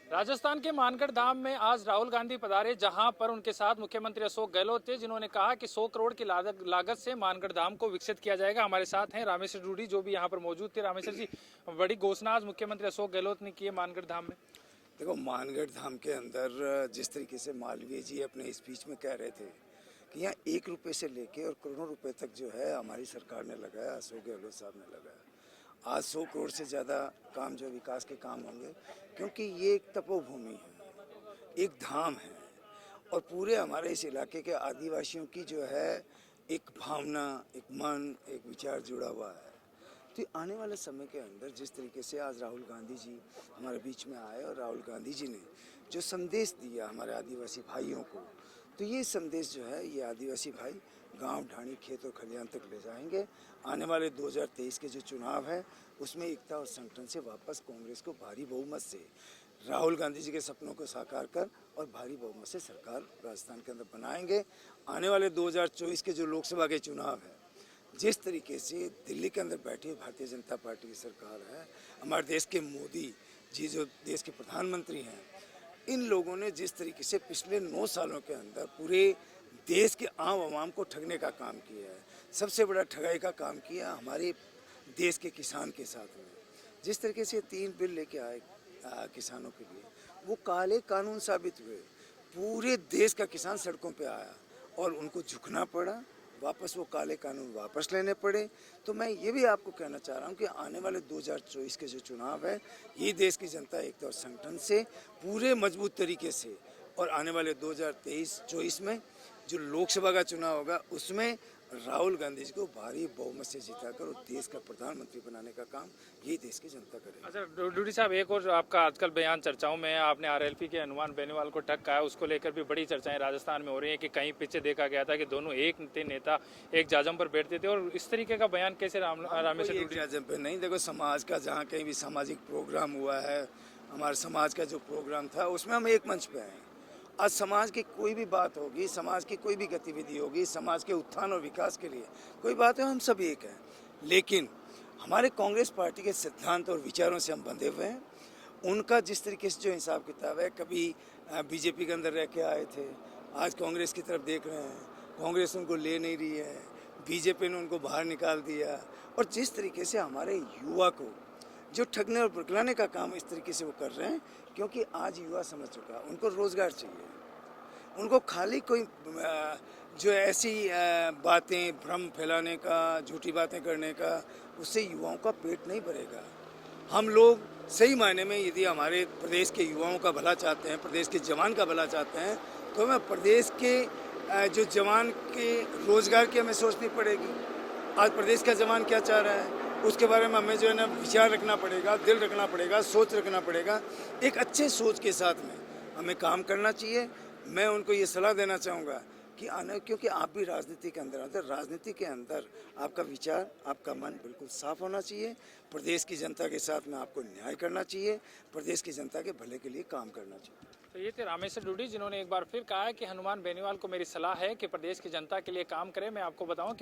राजस्थान के मानगढ़ धाम में आज राहुल गांधी पधारे, जहां पर उनके साथ मुख्यमंत्री अशोक गहलोत थे, जिन्होंने कहा कि 100 करोड़ की लागत से मानगढ़ धाम को विकसित किया जाएगा। हमारे साथ हैं रामेश्वर डूडी, जो भी यहां पर मौजूद थे। रामेश्वर जी, बड़ी घोषणा आज मुख्यमंत्री अशोक गहलोत ने की है मानगढ़ धाम में। देखो, मानगढ़ धाम के अंदर जिस तरीके से मालवीय जी अपने स्पीच में कह रहे थे कि यहाँ 1 रुपये से लेके और करोड़ों रुपए तक जो है हमारी सरकार ने लगाया, अशोक गहलोत साहब ने लगाया। आज 100 करोड़ से ज़्यादा काम जो विकास के काम होंगे, क्योंकि ये एक तपोभूमि है, एक धाम है और पूरे हमारे इस इलाके के आदिवासियों की जो है एक भावना, एक मन, एक विचार जुड़ा हुआ है। तो आने वाले समय के अंदर जिस तरीके से आज राहुल गांधी जी हमारे बीच में आए और राहुल गांधी जी ने जो संदेश दिया हमारे आदिवासी भाइयों को, तो ये संदेश जो है ये आदिवासी भाई गांव, ढाणी, खेत और खलिहान तक ले जाएंगे। आने वाले 2023 के जो चुनाव है उसमें एकता और संगठन से वापस कांग्रेस को भारी बहुमत से, राहुल गांधी जी के सपनों को साकार कर और भारी बहुमत से सरकार राजस्थान के अंदर बनाएंगे। आने वाले 2024 के जो लोकसभा के चुनाव है, जिस तरीके से दिल्ली के अंदर बैठी भारतीय जनता पार्टी की सरकार है, हमारे देश के मोदी जी जो देश के प्रधानमंत्री हैं, इन लोगों ने जिस तरीके से पिछले 9 सालों के अंदर पूरे देश के आम आवाम को ठगने का काम किया है, सबसे बड़ा ठगाई का काम किया हमारे देश के किसान के साथ में। जिस तरीके से 3 बिल लेके आए किसानों के लिए, वो काले कानून साबित हुए। पूरे देश का किसान सड़कों पे आया और उनको झुकना पड़ा, वापस वो काले कानून वापस लेने पड़े। तो मैं ये भी आपको कहना चाह रहा हूँ कि आने वाले 2024 के जो चुनाव है, ये देश की जनता एकता और संगठन से पूरे मजबूत तरीके से, और आने वाले 2023-24 में जो लोकसभा का चुनाव होगा उसमें राहुल गांधी जी को भारी बहुमत से जिताकर और देश का प्रधानमंत्री बनाने का काम ये देश की जनता करेगी। अच्छा डूडी साहब, एक और आपका आजकल बयान चर्चाओं में, आपने आरएलपी के हनुमान बेनीवाल को ठग कहा, उसको लेकर भी बड़ी चर्चाएं राजस्थान में हो रही हैं कि कहीं पीछे देखा गया था कि दोनों एक नेता एक जाजम पर बैठते थे, और इस तरीके का बयान कैसे रामेश्वर डूडी? जाजम पे नहीं, देखो समाज का जहाँ कहीं भी सामाजिक प्रोग्राम हुआ है, हमारे समाज का जो प्रोग्राम था उसमें हम एक मंच पे आए। आज समाज की कोई भी बात होगी, समाज की कोई भी गतिविधि होगी, समाज के उत्थान और विकास के लिए कोई बात है, हम सब एक हैं। लेकिन हमारे कांग्रेस पार्टी के सिद्धांत और विचारों से हम बंधे हुए हैं। उनका जिस तरीके से जो हिसाब किताब है, कभी बीजेपी के अंदर रह के आए थे, आज कांग्रेस की तरफ देख रहे हैं, कांग्रेस उनको ले नहीं रही है, बीजेपी ने उनको बाहर निकाल दिया। और जिस तरीके से हमारे युवा को जो ठगने और बुरगलाने का काम इस तरीके से वो कर रहे हैं, क्योंकि आज युवा समझ चुका है, उनको रोजगार चाहिए। उनको खाली कोई जो ऐसी बातें, भ्रम फैलाने का, झूठी बातें करने का, उससे युवाओं का पेट नहीं भरेगा। हम लोग सही मायने में यदि हमारे प्रदेश के युवाओं का भला चाहते हैं, प्रदेश के जवान का भला चाहते हैं, तो हमें प्रदेश के जो जवान के रोजगार की हमें सोचनी पड़ेगी। आज प्रदेश का जवान क्या चाह रहा है उसके बारे में हमें जो है ना विचार रखना पड़ेगा, दिल रखना पड़ेगा, सोच रखना पड़ेगा। एक अच्छे सोच के साथ में हमें काम करना चाहिए। मैं उनको ये सलाह देना चाहूँगा कि आने, क्योंकि आप भी राजनीति के अंदर आते हैं, राजनीति के अंदर आपका विचार, आपका मन बिल्कुल साफ होना चाहिए। प्रदेश की जनता के साथ में आपको न्याय करना चाहिए, प्रदेश की जनता के भले के लिए काम करना चाहिए। तो ये थे रामेश्वर डूडी, जिन्होंने एक बार फिर कहा है कि हनुमान बेनीवाल को मेरी सलाह है कि प्रदेश की जनता के लिए काम करें। मैं आपको बताऊं कि